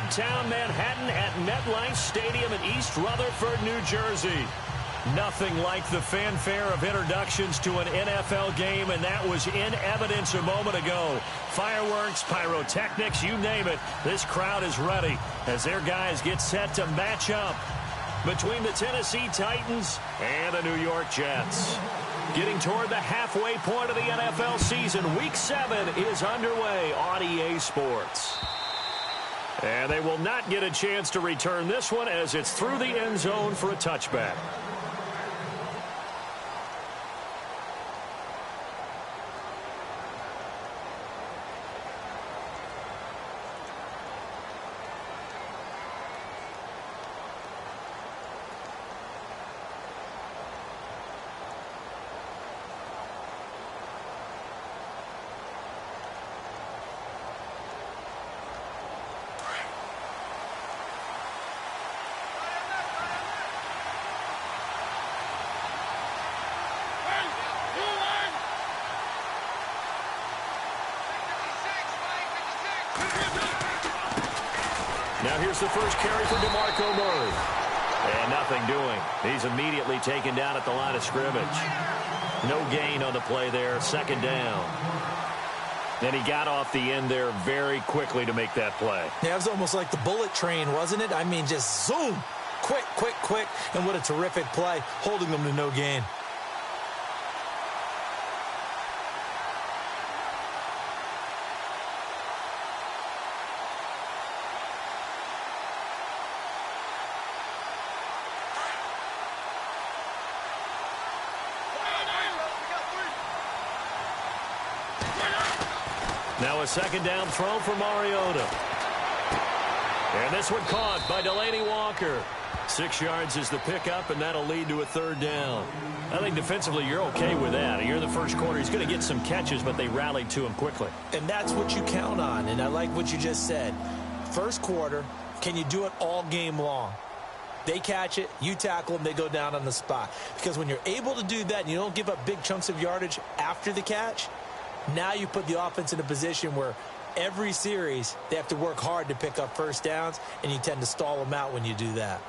Midtown Manhattan at MetLife Stadium in East Rutherford, New Jersey. Nothing like the fanfare of introductions to an NFL game, and that was in evidence a moment ago. Fireworks, pyrotechnics, you name it. This crowd is ready as their guys get set to match up between the Tennessee Titans and the New York Jets. Getting toward the halfway point of the NFL season, Week 7 is underway on EA Sports. And they will not get a chance to return this one as it's through the end zone for a touchback. Now here's the first carry for DeMarco Murray. And nothing doing. He's immediately taken down at the line of scrimmage. No gain on the play there. Second down. And he got off the end there very quickly to make that play. Yeah, it was almost like the bullet train, wasn't it? I mean, just zoom. Quick, quick, quick. And what a terrific play, holding them to no gain. Now a second down throw for Mariota. And this one caught by Delaney Walker. 6 yards is the pickup, and that'll lead to a third down. I think defensively you're okay with that. You're the first quarter. He's going to get some catches, but they rallied to him quickly. And that's what you count on, and I like what you just said. First quarter, can you do it all game long? They catch it, you tackle them, they go down on the spot. Because when you're able to do that and you don't give up big chunks of yardage after the catch, now you put the offense in a position where every series they have to work hard to pick up first downs, and you tend to stall them out when you do that.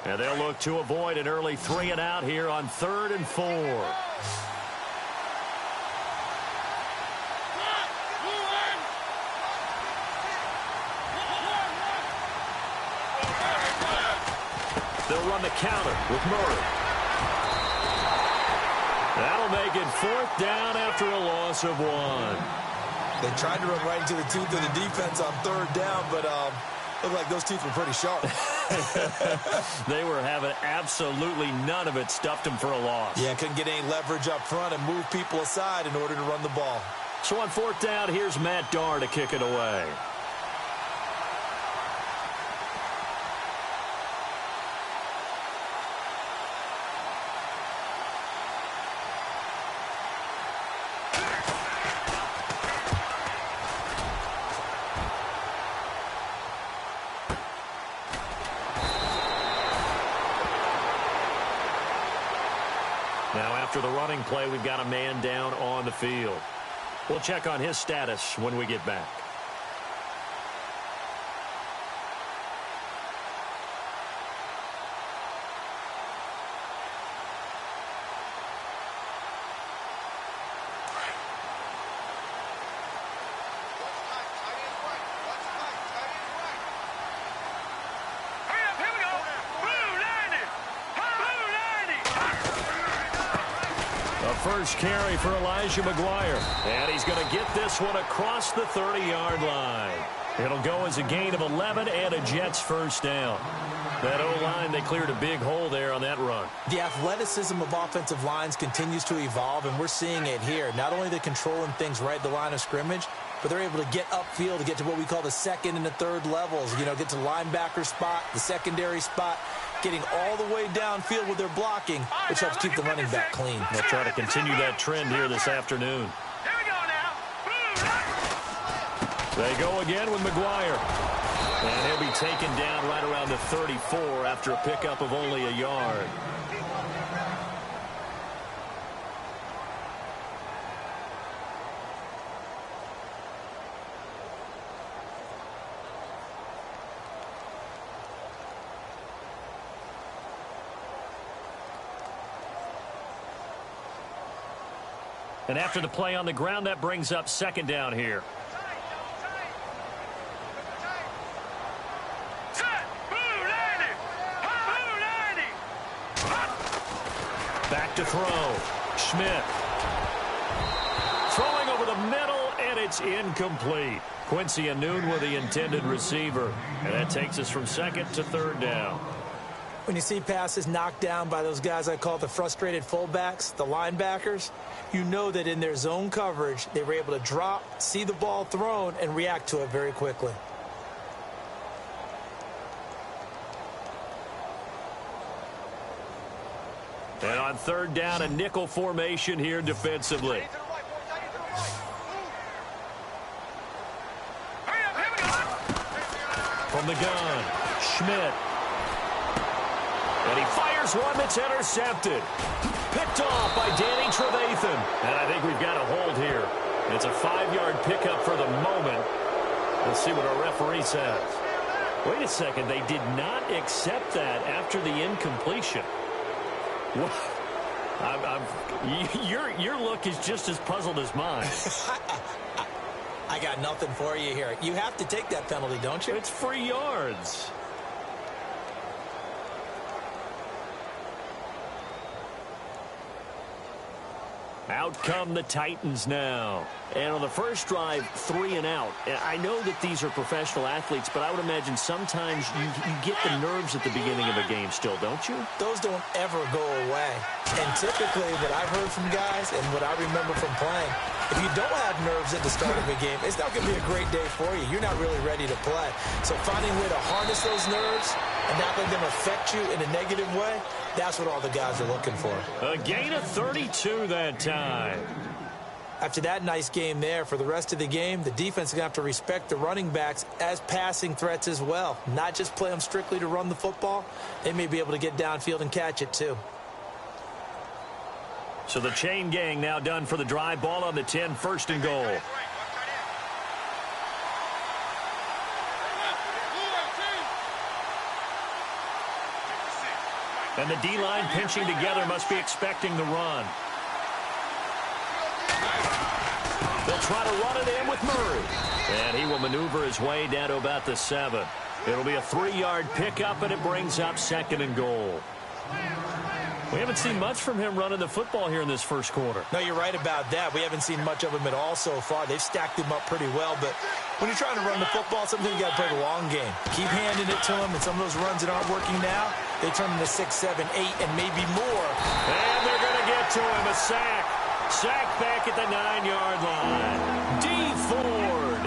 And they'll look to avoid an early 3 and out here on 3rd and 4. They'll run the counter with Murray. That'll make it 4th down after a loss of 1. They tried to run right into the teeth of the defense on 3rd down, but looked like those teeth were pretty sharp. They were having absolutely none of it. Stuffed them for a loss. Yeah, couldn't get any leverage up front and move people aside in order to run the ball. So on 4th down, here's Matt Darr to kick it away. Now after the running play, we've got a man down on the field. We'll check on his status when we get back. First carry for Elijah McGuire. And he's going to get this one across the 30-yard line. It'll go as a gain of 11 and a Jets first down. That O-line, they cleared a big hole there on that run. The athleticism of offensive lines continues to evolve, and we're seeing it here. Not only are they controlling things right at the line of scrimmage, but they're able to get upfield to get to what we call the second and the third levels. You know, get to the linebacker spot, the secondary spot, getting all the way downfield with their blocking, which helps keep the running back clean. They'll try to continue that trend here this afternoon. Here we go now. They go again with McGuire. And he'll be taken down right around the 34 after a pickup of only a yard. And after the play on the ground, that brings up second down here. Back to throw. Schmidt. Throwing over the middle, and it's incomplete. Quincy Anoon with the intended receiver. And that takes us from second to third down. When you see passes knocked down by those guys I call the frustrated fullbacks, the linebackers, you know that in their zone coverage, they were able to drop, see the ball thrown, and react to it very quickly. And on third down, a nickel formation here defensively. From the gun, Schmidt. And he fires one that's intercepted. Picked off by Danny Trevathan. And I think we've got a hold here. It's a 5-yard pickup for the moment. We'll see what our referee says. Wait a second. They did not accept that after the incompletion. Your look is just as puzzled as mine. I got nothing for you here. You have to take that penalty, don't you? It's free yards. Out come the Titans now. And on the first drive, 3 and out. I know that these are professional athletes, but I would imagine sometimes you get the nerves at the beginning of a game still, don't you? Those don't ever go away. And typically what I've heard from guys and what I remember from playing, if you don't have nerves at the start of a game, it's not going to be a great day for you. You're not really ready to play. So finding a way to harness those nerves and not let them affect you in a negative way, that's what all the guys are looking for. A gain of 32 that time. After that nice game there, for the rest of the game, the defense is going to have to respect the running backs as passing threats as well. Not just play them strictly to run the football. They may be able to get downfield and catch it too. So the chain gang now done for the drive. Ball on the 10, first and goal. And the D-line pinching together must be expecting the run. They'll try to run it in with Murray. And he will maneuver his way down to about the 7. It'll be a 3-yard pickup, and it brings up second and goal. We haven't seen much from him running the football here in this first quarter. No, you're right about that. We haven't seen much of him at all so far. They've stacked him up pretty well, but when you're trying to run the football, sometimes you got to play the long game. Keep handing it to him, and some of those runs that aren't working now, they turn into 6, 7, 8, and maybe more. And they're going to get to him. A sack. Sack back at the 9-yard line. D. Ford.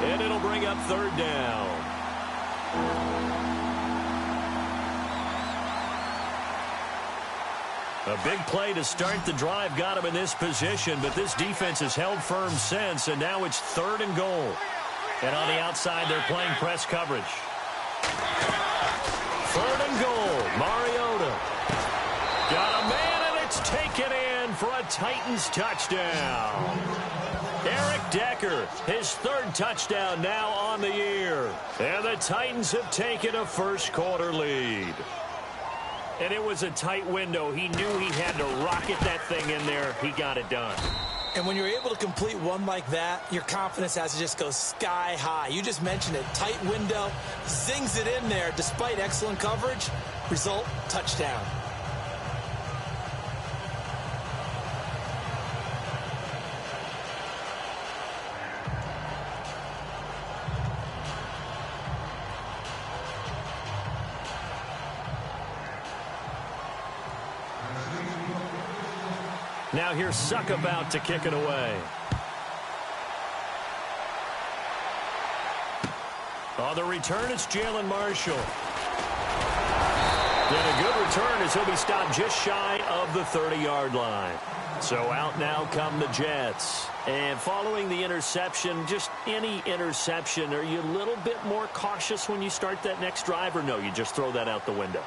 And it'll bring up third down. A big play to start the drive got him in this position, but this defense has held firm since, and now it's third and goal. And on the outside, they're playing press coverage. Third and goal. Mariota. Got a man, and it's taken in for a Titans touchdown. Eric Decker, his third touchdown now on the year. And the Titans have taken a first-quarter lead. And it was a tight window. He knew he had to rocket that thing in there. He got it done. And when you're able to complete one like that, your confidence has to just go sky high. You just mentioned it. Tight window, zings it in there despite excellent coverage. Result, touchdown. Now here's Suck about to kick it away. On the return, it's Jalen Marshall. And a good return as he'll be stopped just shy of the 30-yard line. So out now come the Jets. And following the interception, just any interception, are you a little bit more cautious when you start that next drive, or no, you just throw that out the window?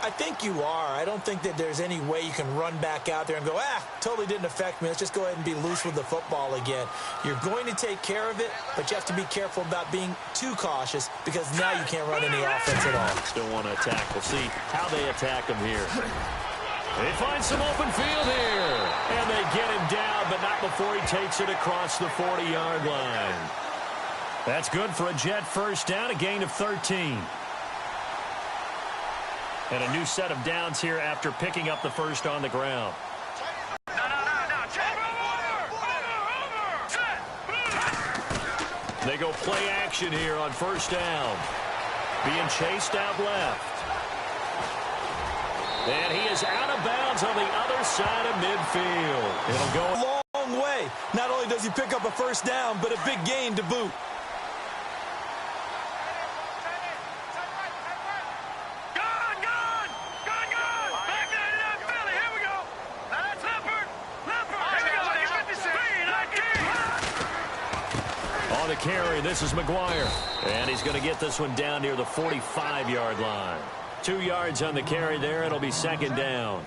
I think you are. I don't think that there's any way you can run back out there and go, totally didn't affect me. Let's just go ahead and be loose with the football again. You're going to take care of it, but you have to be careful about being too cautious because now you can't run any offense at all. Still want to attack. We'll see how they attack them here. They find some open field here. And they get him down, but not before he takes it across the 40-yard line. That's good for a Jet first down, a gain of 13. And a new set of downs here after picking up the first on the ground. They go play action here on first down. Being chased out left. And he is out of bounds on the other side of midfield. It'll go a long way. Not only does he pick up a first down, but a big gain to boot. On the carry, this is McGuire. And he's going to get this one down near the 45-yard line. 2 yards on the carry there. It'll be second down.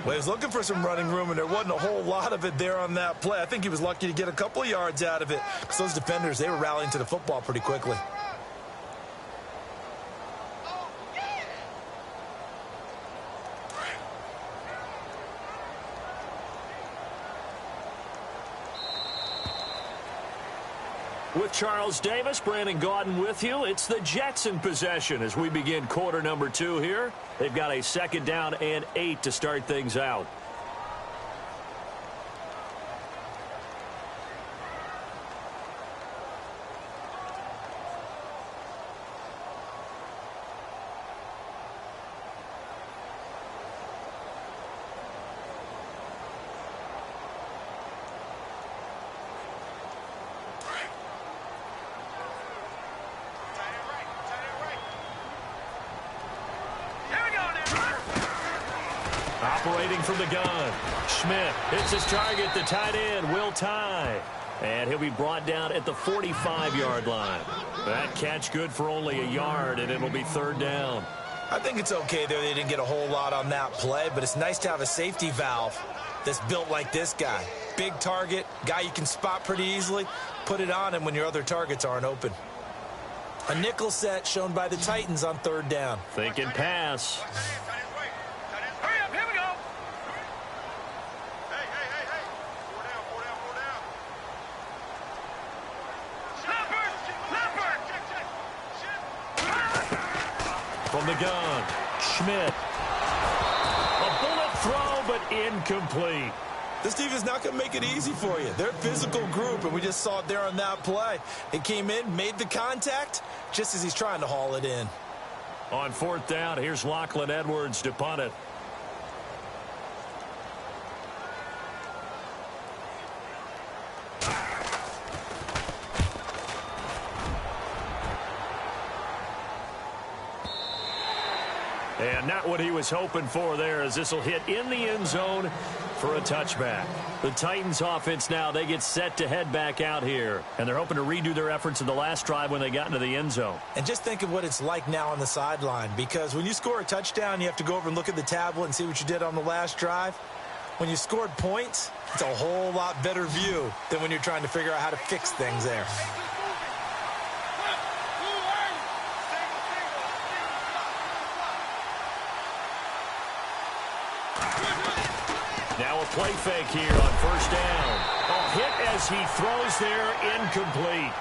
Well, he was looking for some running room, and there wasn't a whole lot of it there on that play. I think he was lucky to get a couple of yards out of it. Because those defenders, they were rallying to the football pretty quickly. With Charles Davis, Brandon Gaudin with you. It's the Jets in possession as we begin quarter number 2 here. They've got a second down and 8 to start things out. Operating from the gun. Schmidt hits his target, the tight end, Will Tye. And he'll be brought down at the 45-yard line. That catch good for only a yard, and it'll be third down. I think it's okay there. They didn't get a whole lot on that play, but it's nice to have a safety valve that's built like this guy. Big target, guy you can spot pretty easily. Put it on him when your other targets aren't open. A nickel set shown by the Titans on third down. Thinking pass. From the gun, Schmidt. A bullet throw, but incomplete. This team is not going to make it easy for you. They're a physical group, and we just saw it there on that play. It came in, made the contact, just as he's trying to haul it in. On fourth down, here's Lachlan Edwards to punt it. And not what he was hoping for there, as this will hit in the end zone for a touchback. The Titans offense now, they get set to head back out here. And they're hoping to redo their efforts in the last drive when they got into the end zone. And just think of what it's like now on the sideline. Because when you score a touchdown, you have to go over and look at the tablet and see what you did on the last drive. When you scored points, it's a whole lot better view than when you're trying to figure out how to fix things there. Now a play fake here on first down. A hit as he throws there, incomplete.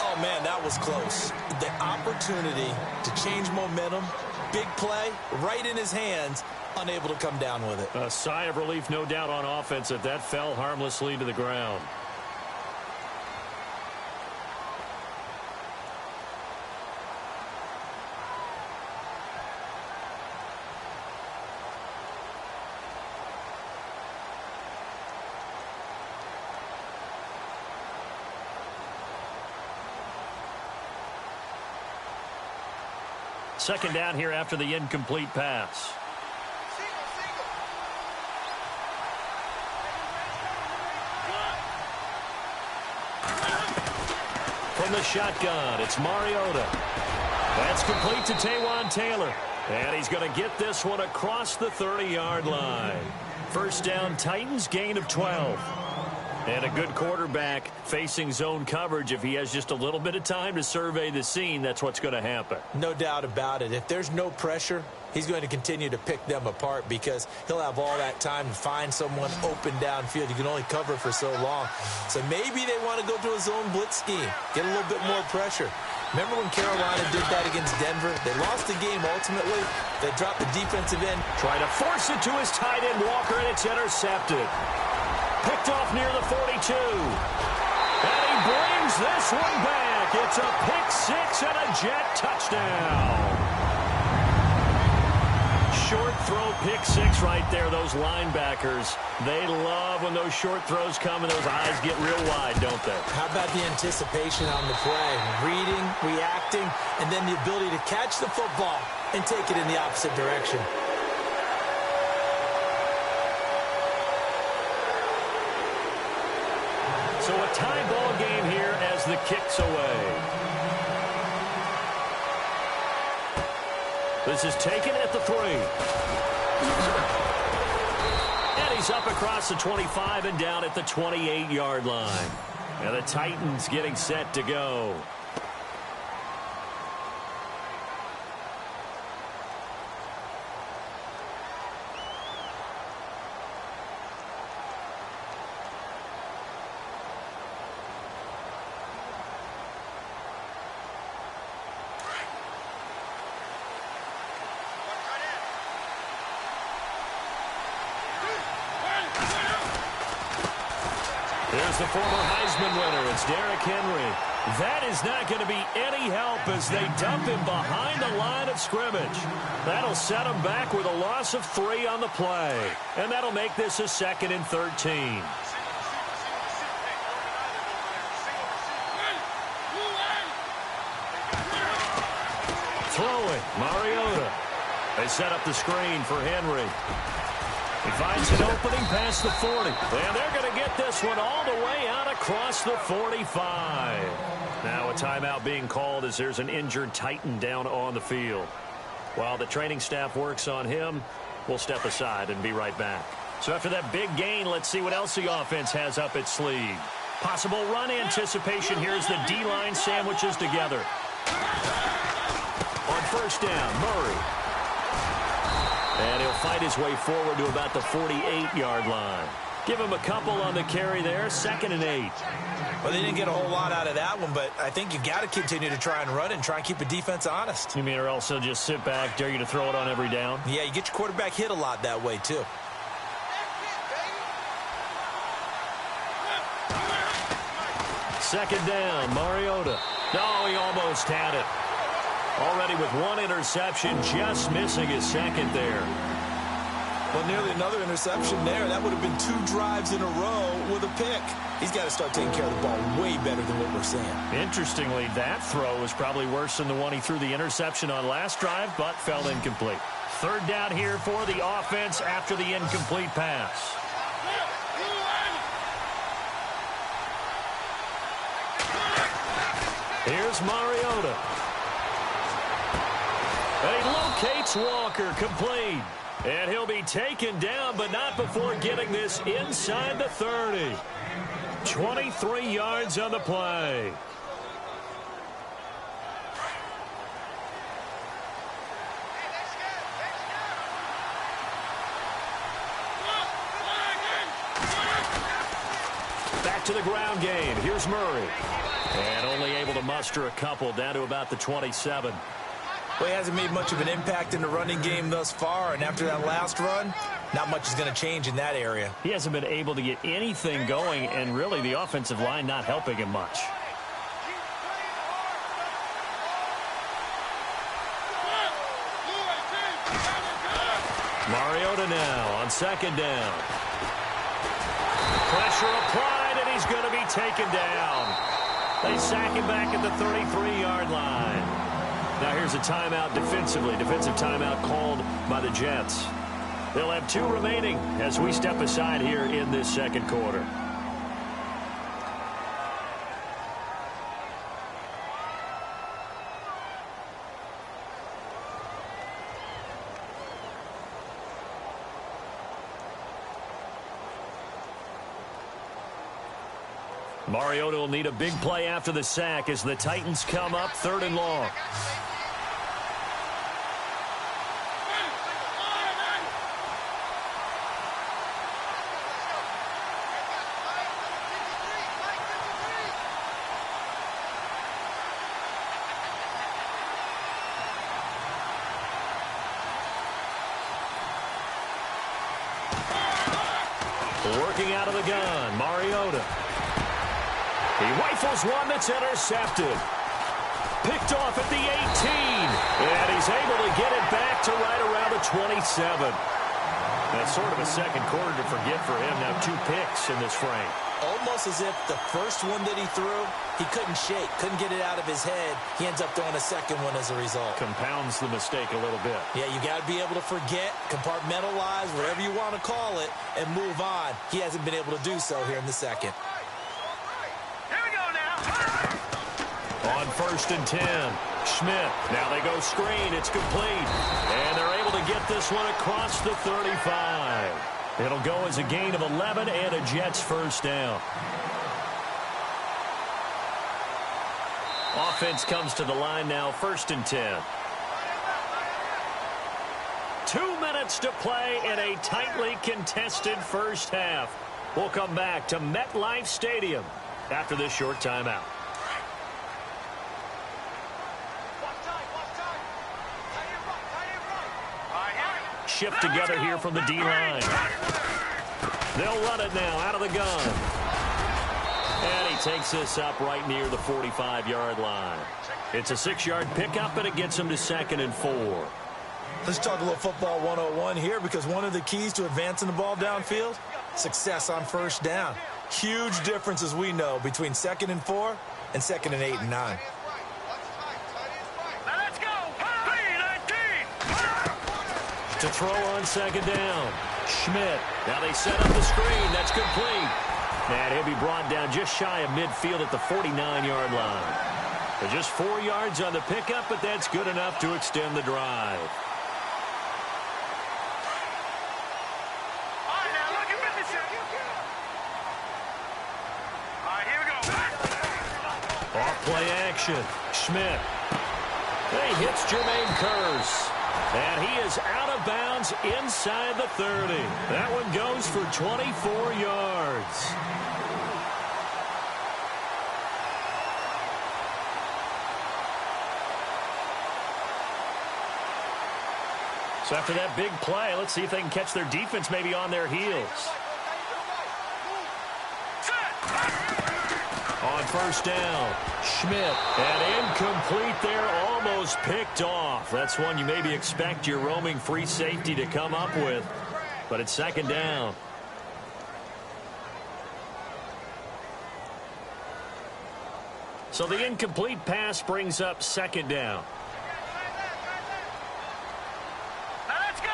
Oh, man, that was close. The opportunity to change momentum, big play, right in his hands, unable to come down with it. A sigh of relief, no doubt, on offense that that fell harmlessly to the ground. Second down here after the incomplete pass. From the shotgun, it's Mariota. That's complete to Taywan Taylor. And he's going to get this one across the 30-yard line. First down, Titans, gain of 12. And a good quarterback facing zone coverage, if he has just a little bit of time to survey the scene, that's what's going to happen. No doubt about it. If there's no pressure, he's going to continue to pick them apart because he'll have all that time to find someone open downfield. You can only cover for so long. So maybe they want to go to a zone blitz scheme, get a little bit more pressure. Remember when Carolina did that against Denver? They lost the game ultimately. They dropped the defensive end. Try to force it to his tight end, Walker, and it's intercepted. Picked off near the 42. And he brings this one back. It's a pick six and a Jet touchdown. Short throw pick six right there. Those linebackers, they love when those short throws come and those eyes get real wide, don't they? How about the anticipation on the play? Reading, reacting, and then the ability to catch the football and take it in the opposite direction. So a tie ball game here as the kick's away. This is taken at the 3. And he's up across the 25 and down at the 28-yard line. And the Titans getting set to go. There's the former Heisman winner. It's Derrick Henry. That is not going to be any help as they dump him behind the line of scrimmage. That'll set him back with a loss of 3 on the play. And that'll make this a 2nd and 13. Throwing, Mariota. They set up the screen for Henry. He finds an opening past the 40. And they're going to get this one all the way out across the 45. Now a timeout being called as there's an injured Titan down on the field. While the training staff works on him, we'll step aside and be right back. So after that big gain, let's see what else the offense has up its sleeve. Possible run anticipation here as the D-line sandwiches together. On first down, Murray. And he'll fight his way forward to about the 48-yard line. Give him a couple on the carry there, 2nd and 8. Well, they didn't get a whole lot out of that one, but I think you got to continue to try and run and try and keep the defense honest. You mean or else they'll just sit back, dare you to throw it on every down? Yeah, you get your quarterback hit a lot that way, too. Second down, Mariota. No, he almost had it. Already with 1 interception, just missing his 2nd there. Well, nearly another interception there. That would have been 2 drives in a row with a pick. He's got to start taking care of the ball way better than what we're seeing. Interestingly, that throw was probably worse than the one he threw the interception on last drive, but fell incomplete. 3rd down here for the offense after the incomplete pass. Here's Mariota. And he locates Walker, complete. And he'll be taken down, but not before getting this inside the 30. 23 yards on the play. Back to the ground game. Here's Murray. And only able to muster a couple down to about the 27. Well, he hasn't made much of an impact in the running game thus far, and after that last run, not much is going to change in that area. He hasn't been able to get anything going, and really the offensive line not helping him much. Mariota now on 2nd down. Pressure applied, and he's going to be taken down. They sack him back at the 33-yard line. Now here's a timeout defensively. Defensive timeout called by the Jets. They'll have 2 remaining as we step aside here in this 2nd quarter. Mariota will need a big play after the sack as the Titans come up 3rd and long. Working out of the gun, Mariota. He rifles one that's intercepted. Picked off at the 18. And he's able to get it back to right around the 27. That's sort of a second quarter to forget for him. Now 2 picks in this frame. Almost as if the first one that he threw, he couldn't shake, couldn't get it out of his head. He ends up throwing a second one as a result. Compounds the mistake a little bit. Yeah, you got to be able to forget, compartmentalize, whatever you want to call it, and move on. He hasn't been able to do so here in the second. Here we go now. On 1st and 10, Schmidt. Now they go screen. It's complete. And they're able to get this one across the 35. It'll go as a gain of 11 and a Jets first down. Offense comes to the line now, 1st and 10. 2 minutes to play in a tightly contested first half. We'll come back to MetLife Stadium after this short timeout. Shift together here from the D-line. They'll run it now out of the gun. And he takes this up right near the 45-yard line. It's a 6-yard pickup, and it gets him to 2nd and 4. Let's talk a little football 101 here, because one of the keys to advancing the ball downfield, success on first down. Huge difference, as we know, between 2nd and 4 and 2nd and 8 and 9. To throw on 2nd down. Schmidt. Now they set up the screen. That's complete. And he'll be brought down just shy of midfield at the 49-yard line. So just 4 yards on the pickup, but that's good enough to extend the drive. All right, now look at business here. All right, here we go. Off play action. Schmidt. He hits Jermaine Kearse. And he is out of bounds inside the 30. That one goes for 24 yards. So after that big play, let's see if they can catch their defense maybe on their heels. On 1st down, Schmidt. And incomplete there, almost picked off. That's one you maybe expect your roaming free safety to come up with. But it's 2nd down. So the incomplete pass brings up 2nd down. Now let's go.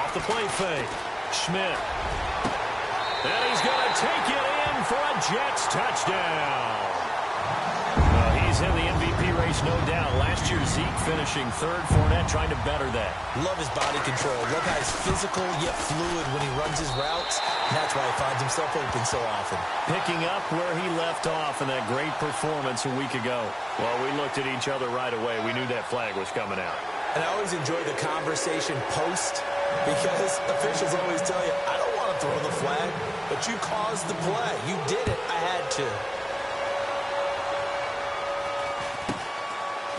Off the play fake, Schmidt. And he's going to take it in for a Jets touchdown. Well, he's in the MVP race, no doubt. Last year, Zeke finishing 3rd. Fournette trying to better that. Love his body control. Love how he's physical yet fluid when he runs his routes. And that's why he finds himself open so often. Picking up where he left off in that great performance a week ago. Well, we looked at each other right away. We knew that flag was coming out. And I always enjoy the conversation post, because officials always tell you, I don't want to throw the flag, but you caused the play. You did it. I had to.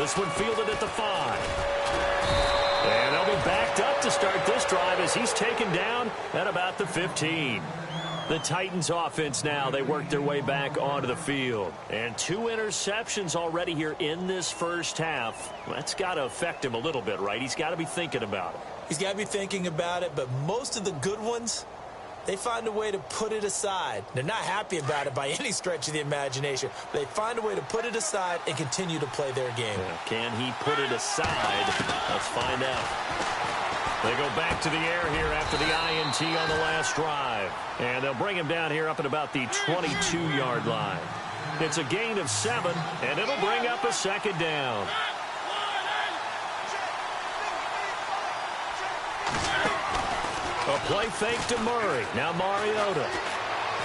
This one fielded at the 5. And they'll be backed up to start this drive as he's taken down at about the 15. The Titans offense now, they work their way back onto the field. And 2 interceptions already here in this first half. That's got to affect him a little bit, right? He's got to be thinking about it. He's got to be thinking about it, but most of the good ones, they find a way to put it aside. They're not happy about it by any stretch of the imagination. They find a way to put it aside and continue to play their game. Yeah, can he put it aside? Let's find out. They go back to the air here after the INT on the last drive. And they'll bring him down here up at about the 22-yard line. It's a gain of 7, and it'll bring up a 2nd down. A play fake to Murray. Now Mariota.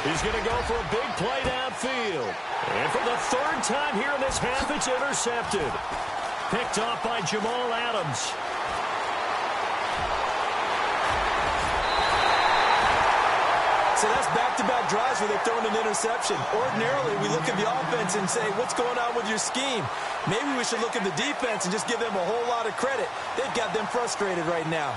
He's going to go for a big play downfield. And for the third time here in this half, it's intercepted. Picked off by Jamal Adams. So that's back-to-back drives where they've thrown an interception. Ordinarily, we look at the offense and say, what's going on with your scheme? Maybe we should look at the defense and just give them a whole lot of credit. They've got them frustrated right now.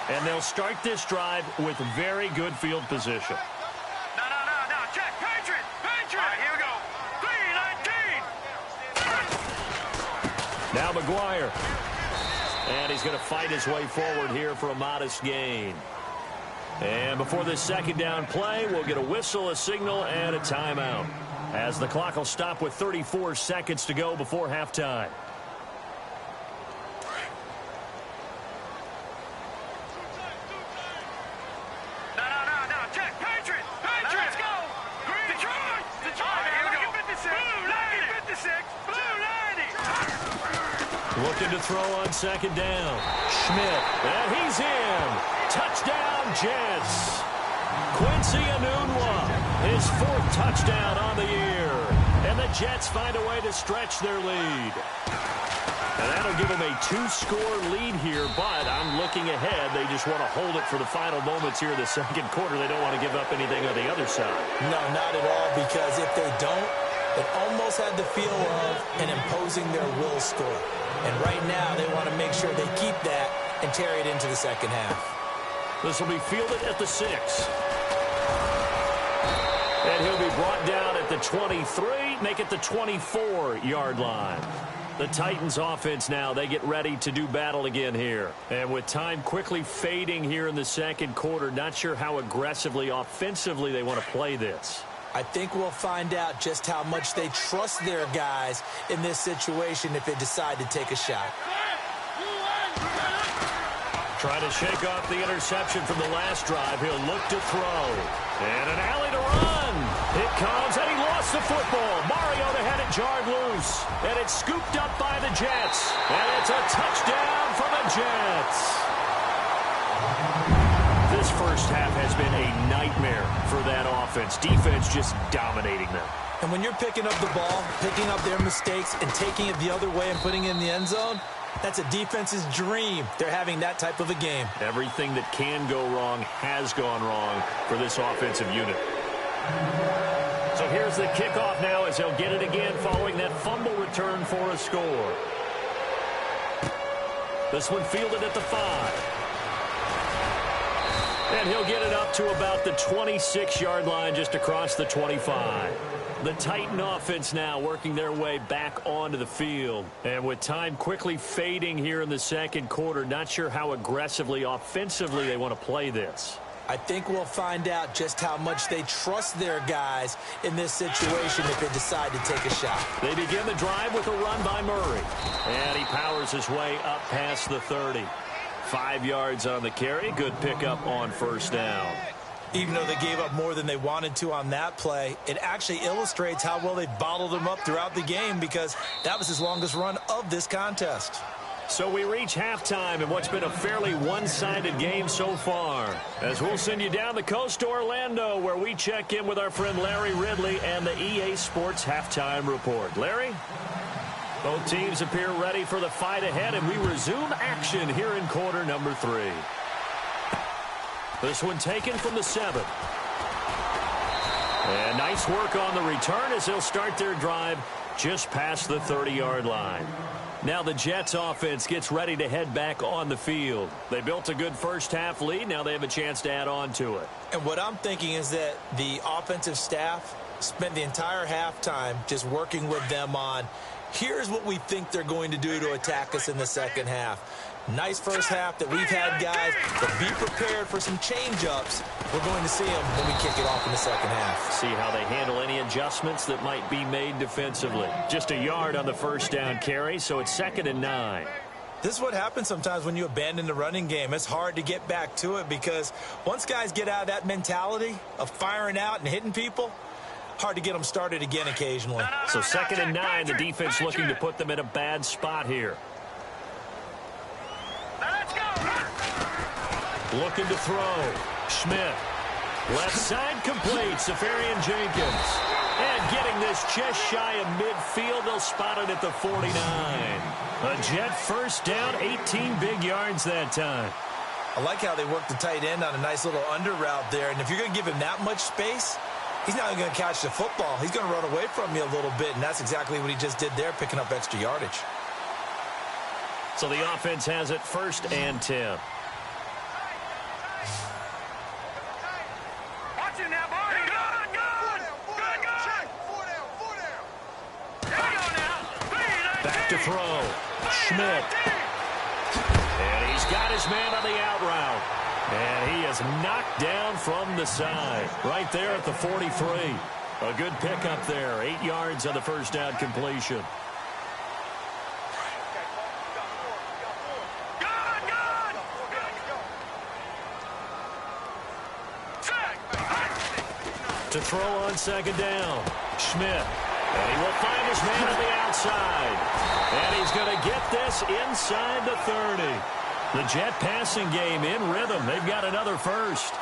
And they'll start this drive with very good field position. No. Check. Patriot. All right, here we go. 3-19. Now McGuire. And he's going to fight his way forward here for a modest gain. And before this second down play, we'll get a whistle, a signal, and a timeout, as the clock will stop with 34 seconds to go before halftime. No. Check. Patriot. Let's go. Detroit. All right, here we go. 56. Blue 56. Blue 90. Looking to throw on second down. Schmidt. And he's in. Touchdown, Jets. Quincy Enunwa, his fourth touchdown on the year. And the Jets find a way to stretch their lead. And that'll give them a 2-score lead here, but I'm looking ahead. They just want to hold it for the final moments here in the second quarter. They don't want to give up anything on the other side. No, not at all, because if they don't, it almost had the feel of an imposing their will score. And right now, they want to make sure they keep that and carry it into the second half. This will be fielded at the 6. And he'll be brought down at the 23, make it the 24-yard line. The Titans offense now, they get ready to do battle again here. And with time quickly fading here in the second quarter, not sure how aggressively, offensively they want to play this. I think we'll find out just how much they trust their guys in this situation if they decide to take a shot. Trying to shake off the interception from the last drive. He'll look to throw. And an alley to run. It comes, and he lost the football. Mariota had it jarred loose. And it's scooped up by the Jets. And it's a touchdown for the Jets. This first half has been a nightmare for that offense. Defense just dominating them. And when you're picking up the ball, picking up their mistakes, and taking it the other way and putting it in the end zone, that's a defense's dream. They're having that type of a game. Everything that can go wrong has gone wrong for this offensive unit. So here's the kickoff now as he'll get it again following that fumble return for a score. This one fielded at the 5. And he'll get it up to about the 26-yard line just across the 25. The Titan offense now working their way back onto the field. And with time quickly fading here in the second quarter, not sure how aggressively, offensively they want to play this. I think we'll find out just how much they trust their guys in this situation if they decide to take a shot. They begin the drive with a run by Murray. And he powers his way up past the 30. 5 yards on the carry. Good pickup on first down. Even though they gave up more than they wanted to on that play, it actually illustrates how well they bottled him up throughout the game, because that was his longest run of this contest. So we reach halftime in what's been a fairly one-sided game so far, as we'll send you down the coast to Orlando, where we check in with our friend Larry Ridley and the EA Sports Halftime Report. Larry? Both teams appear ready for the fight ahead, and we resume action here in quarter number 3. This one taken from the 7. And nice work on the return as they'll start their drive just past the 30-yard line. Now the Jets offense gets ready to head back on the field. They built a good first-half lead. Now they have a chance to add on to it. And what I'm thinking is that the offensive staff spent the entire halftime just working with them on, here's what we think they're going to do to attack us in the second half. Nice first half that we've had, guys, but be prepared for some change-ups. We're going to see them when we kick it off in the second half. See how they handle any adjustments that might be made defensively. Just a yard on the first down carry, so it's 2nd and 9. This is what happens sometimes when you abandon the running game. It's hard to get back to it, because once guys get out of that mentality of firing out and hitting people, hard to get them started again occasionally. So 2nd and 9, the defense looking to put them in a bad spot here. Let's go. Looking to throw. Schmidt. Left side complete. Safarian Jenkins. And getting this just shy of midfield. They'll spot it at the 49. A Jet first down, 18 big yards that time. I like how they work the tight end on a nice little under route there. And if you're going to give him that much space, he's not going to catch the football. He's going to run away from you a little bit, and that's exactly what he just did there, picking up extra yardage. So the offense has it 1st and 10. Watch him now, boy. Good. Here we go now. Back to throw. Schmidt. And he's got his man on the out route. And he is knocked down from the side. Right there at the 43. A good pickup there. 8 yards on the first down completion. To throw on 2nd down. Schmidt. And he will find his man on the outside. And he's going to get this inside the 30. The Jet passing game in rhythm. They've got another first.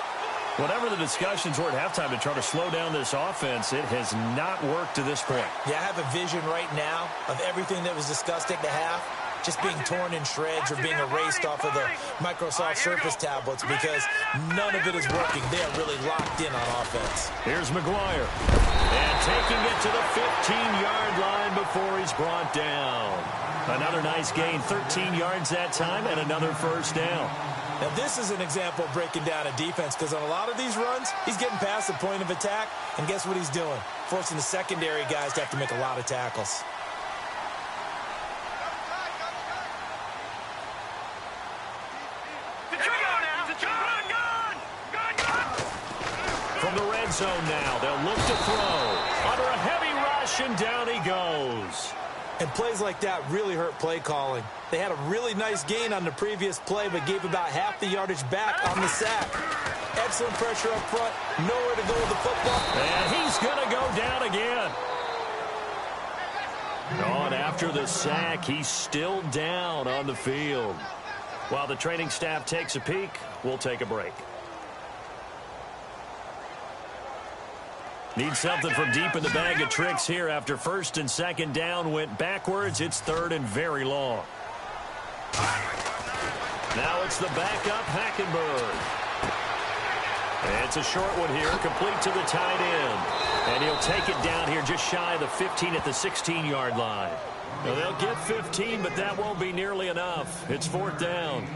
Whatever the discussions were at halftime to try to slow down this offense, it has not worked to this point. Yeah, I have a vision right now of everything that was discussed at the half just being torn in shreds or being erased off of the Microsoft Surface tablets because none of it is working. They are really locked in on offense. Here's McGuire. And taking it to the 15-yard line before he's brought down. Another nice gain, 13 yards that time, and another first down. Now, this is an example of breaking down a defense because on a lot of these runs, he's getting past the point of attack, and guess what he's doing? Forcing the secondary guys to have to make a lot of tackles. From the red zone now, they'll look to throw. Under a heavy rush, and down he goes. And plays like that really hurt play calling. They had a really nice gain on the previous play, but gave about half the yardage back on the sack. Excellent pressure up front. Nowhere to go with the football. And he's going to go down again. Oh, and after the sack, he's still down on the field. While the training staff takes a peek, we'll take a break. Need something from deep in the bag of tricks here after 1st and 2nd down went backwards. It's 3rd and very long. Now it's the backup, Hackenberg. It's a short one here, complete to the tight end. And he'll take it down here just shy of the 15 at the 16-yard line. Now they'll get 15, but that won't be nearly enough. It's 4th down.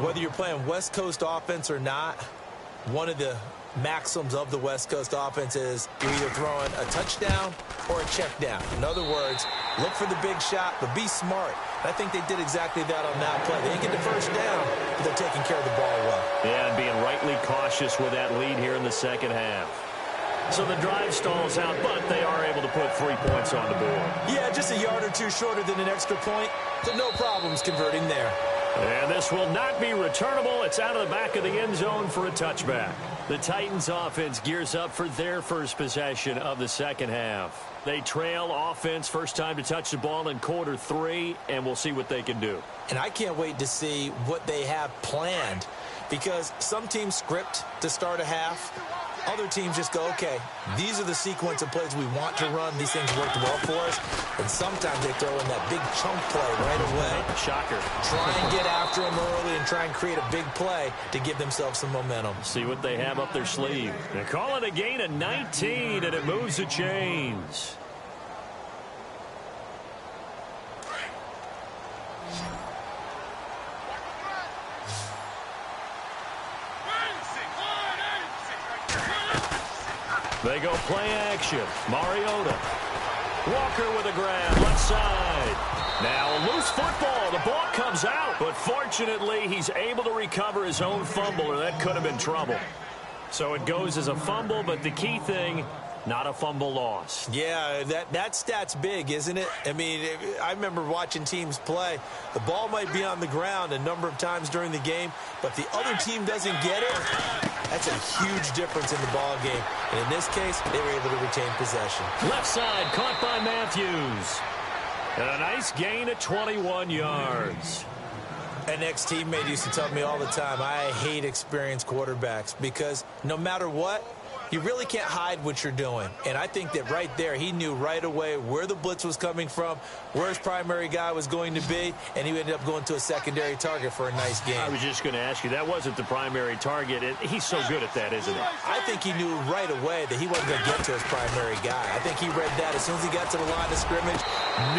Whether you're playing West Coast offense or not, one of the maxims of the West Coast offense is you're either throwing a touchdown or a check down. In other words, look for the big shot, but be smart. I think they did exactly that on that play. They didn't get the first down, but they're taking care of the ball well. Yeah, and being rightly cautious with that lead here in the 2nd half. So the drive stalls out, but they are able to put 3 points on the board. Yeah, just a yard or two shorter than an extra point, so no problems converting there. And this will not be returnable. It's out of the back of the end zone for a touchback. The Titans offense gears up for their first possession of the 2nd half. They trail offense, first time to touch the ball in quarter 3, and we'll see what they can do. And I can't wait to see what they have planned because some teams script to start a half. Other teams just go, okay, these are the sequence of plays we want to run. These things worked well for us. And sometimes they throw in that big chunk play right away. Shocker. Try and get after them early and try and create a big play to give themselves some momentum. See what they have up their sleeve. They call it a gain of 19, and it moves the chains. They go play action. Mariota. Walker with a grab, left side. Now a loose football. The ball comes out, but fortunately he's able to recover his own fumble, or that could have been trouble. So it goes as a fumble, but the key thing, not a fumble loss. Yeah, that stat's big, isn't it? I mean, I remember watching teams play. The ball might be on the ground a number of times during the game, but if the other team doesn't get it, That's a huge difference in the ball game. And in this case, they were able to retain possession. Left side, caught by Matthews. And a nice gain at 21 yards. An ex-teammate used to tell me all the time, I hate experienced quarterbacks because no matter what, you really can't hide what you're doing. And I think that right there, he knew right away where the blitz was coming from, where his primary guy was going to be, and he ended up going to a secondary target for a nice game. I was just going to ask you, that wasn't the primary target. He's so good at that, isn't he? I think he knew right away that he wasn't going to get to his primary guy. I think he read that as soon as he got to the line of scrimmage,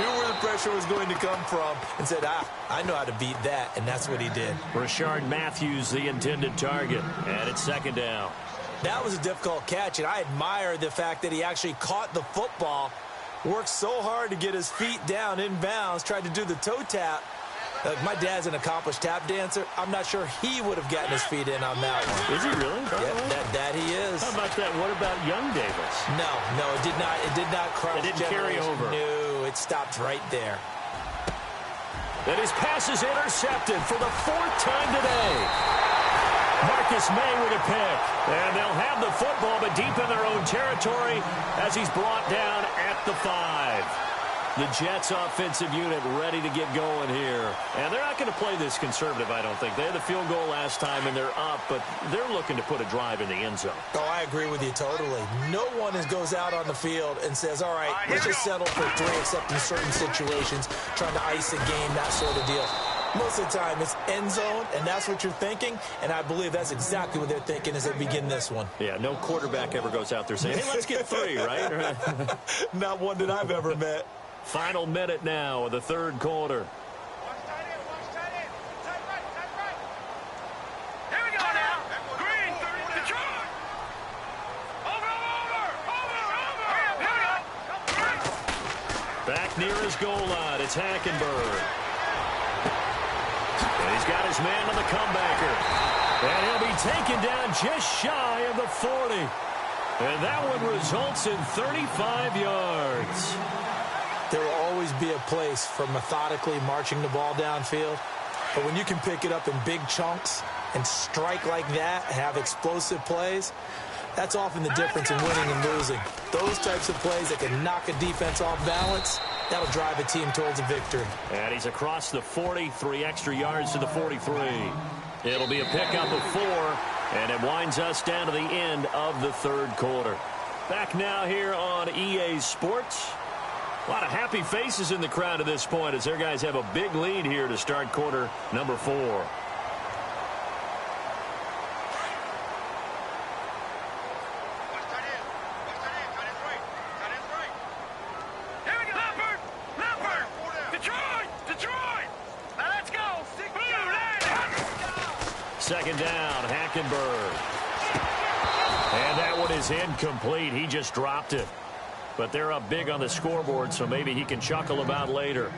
knew where the pressure was going to come from, and said, I know how to beat that, and that's what he did. Rashard Matthews, the intended target, and it's second down. That was a difficult catch, and I admire the fact that he actually caught the football, worked so hard to get his feet down in bounds, tried to do the toe tap. My dad's an accomplished tap dancer. I'm not sure he would have gotten his feet in on that one. Is he really? Yeah, that he is. How about that? What about young Davis? No, it did not. It did not cross. It didn't carry over. No, it stopped right there. And his pass is intercepted for the fourth time today. Marcus May with a pick. And they'll have the football, but deep in their own territory as he's brought down at the 5. The Jets offensive unit ready to get going here. And they're not going to play this conservative, I don't think. They had the field goal last time, and they're up, but they're looking to put a drive in the end zone. Oh, I agree with you totally. No one goes out on the field and says, all right, let's just settle for 3, except in certain situations, trying to ice a game, that sort of deal. Most of the time, it's end zone, and that's what you're thinking, and I believe that's exactly what they're thinking as they begin this one. Yeah, no quarterback ever goes out there saying, hey, let's get 3, right? Not one that I've ever met. Final minute now of the third quarter. Here we go now. Green, Detroit. Over. Back near his goal line, it's Hackenberg. And he's got his man on the comebacker. And he'll be taken down just shy of the 40. And that one results in 35 yards. There will always be a place for methodically marching the ball downfield. But when you can pick it up in big chunks and strike like that, have explosive plays, that's often the difference in winning and losing. Those types of plays that can knock a defense off balance, that'll drive a team towards a victory. And he's across the 40, 3 extra yards to the 43. It'll be a pickup of 4, and it winds us down to the end of the third quarter. Back now here on EA Sports. A lot of happy faces in the crowd at this point as their guys have a big lead here to start quarter number 4. Second down, Hackenberg. And that one is incomplete. He just dropped it. But they're up big on the scoreboard, so maybe he can chuckle about later.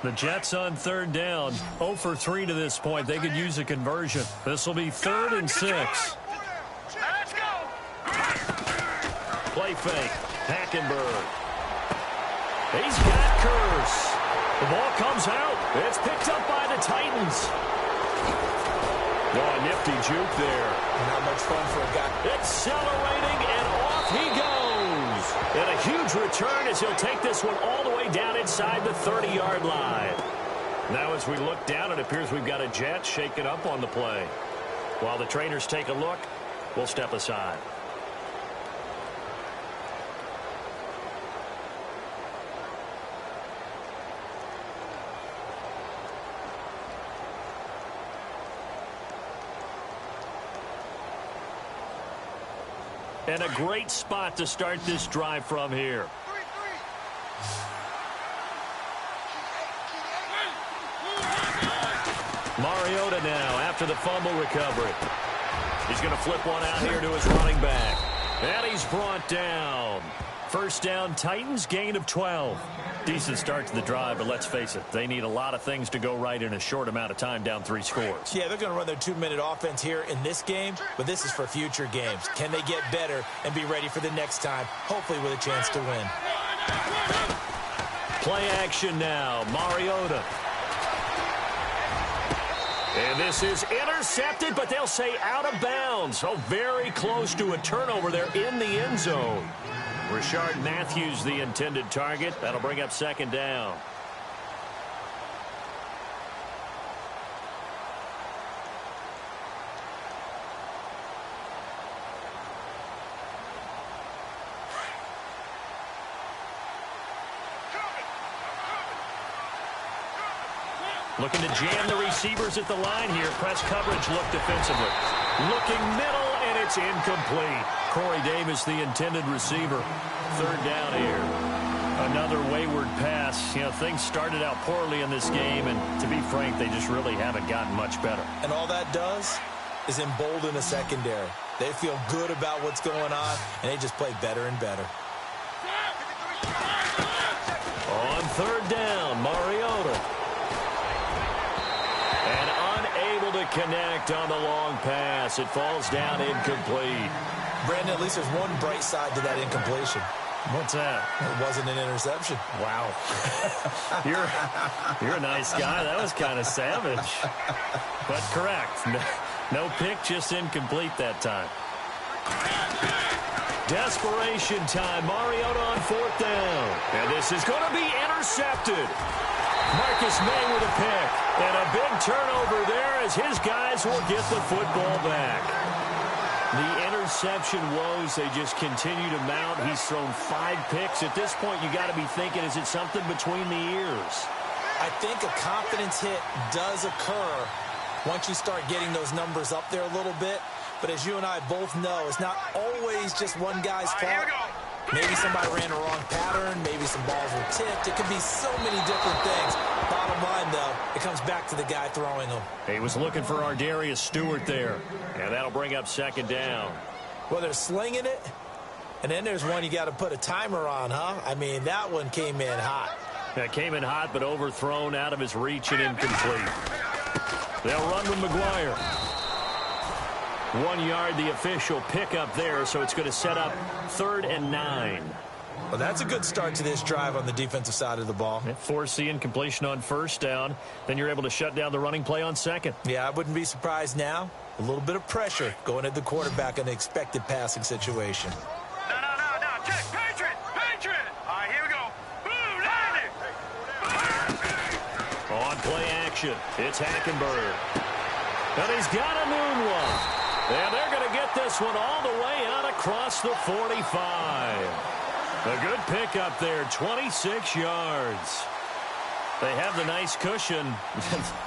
The Jets on third down, 0 for 3 to this point. They could use a conversion. This will be 3rd and 6. Let's go. Play fake. Hackenberg. He's got Curse. The ball comes out. It's picked up by the Titans. Oh, a nifty juke there. Not much fun for a guy. Accelerating, and off he goes. And a huge return as he'll take this one all the way down inside the 30-yard line. Now as we look down, it appears we've got a Jet shaking up on the play. While the trainers take a look, we'll step aside. And a great spot to start this drive from here. Mariota now after the fumble recovery. He's going to flip one out here to his running back. And he's brought down. First down, Titans, gain of 12. Decent start to the drive, but let's face it, they need a lot of things to go right in a short amount of time, down 3 scores. Yeah, they're going to run their 2-minute offense here in this game, but this is for future games. Can they get better and be ready for the next time, hopefully with a chance to win? Play action now, Mariota. And this is intercepted, but they'll say out of bounds. Oh, very close to a turnover there in the end zone. Rashard Matthews, the intended target. That'll bring up second down. Looking to jam the receivers at the line here. Press coverage look defensively. Looking middle, and it's incomplete. Corey Davis, the intended receiver. Third down here. Another wayward pass. You know, things started out poorly in this game, and to be frank, they just really haven't gotten much better. And all that does is embolden a secondary. They feel good about what's going on, and they just play better and better. On third down, Mariota. And unable to connect on the long pass. It falls down incomplete. Brandon, at least there's one bright side to that incompletion. What's that? It wasn't an interception. Wow. You're a nice guy. That was kind of savage. But correct. No pick, just incomplete that time. Desperation time. Mariota on fourth down. And this is going to be intercepted. Marcus May with a pick. And a big turnover there as his guys will get the football back. The interception woes, they just continue to mount. He's thrown 5 picks. At this point, you got to be thinking, is it something between the ears? I think a confidence hit does occur once you start getting those numbers up there a little bit. But as you and I both know, it's not always just one guy's fault. Maybe somebody ran a wrong pattern. Maybe some balls were tipped. It could be so many different things. Bottom line, though, it comes back to the guy throwing them. He was looking for Ardarius Stewart there. And that'll bring up second down. Well, they're slinging it. And then there's one you got to put a timer on, huh? I mean, that one came in hot. That came in hot, but overthrown out of his reach and incomplete. They'll run with McGuire. 1 yard, the official pickup there, so it's going to set up 3rd and 9. Well, that's a good start to this drive on the defensive side of the ball. Force the incompletion on first down. Then you're able to shut down the running play on second. Yeah, I wouldn't be surprised now. A little bit of pressure going at the quarterback in the expected passing situation. No. Check. Patriot. All right, here we go. Boom, landing. On play action, it's Hackenberg. And he's got a moonwalk. And they're going to get this one all the way out across the 45. A good pickup there, 26 yards. They have the nice cushion.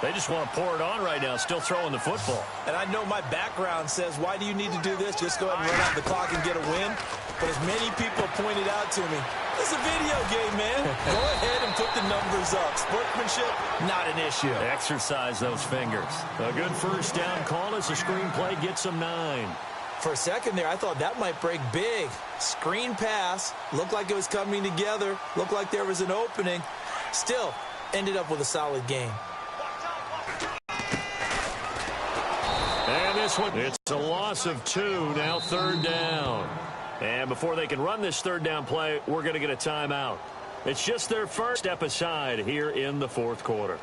They just want to pour it on right now, still throwing the football. And I know my background says, why do you need to do this? Just go ahead and run out the clock and get a win. But as many people have pointed out to me, it's a video game, man. Go ahead and put the numbers up. Sportsmanship, not an issue. Exercise those fingers. A good first down call as the screenplay gets them 9. For a second there, I thought that might break big. Screen pass. Looked like it was coming together. Looked like there was an opening. Still, ended up with a solid game. And this one, it's a loss of 2, now 3rd down. And before they can run this 3rd down play, we're going to get a timeout. It's just their first step aside here in the 4th quarter.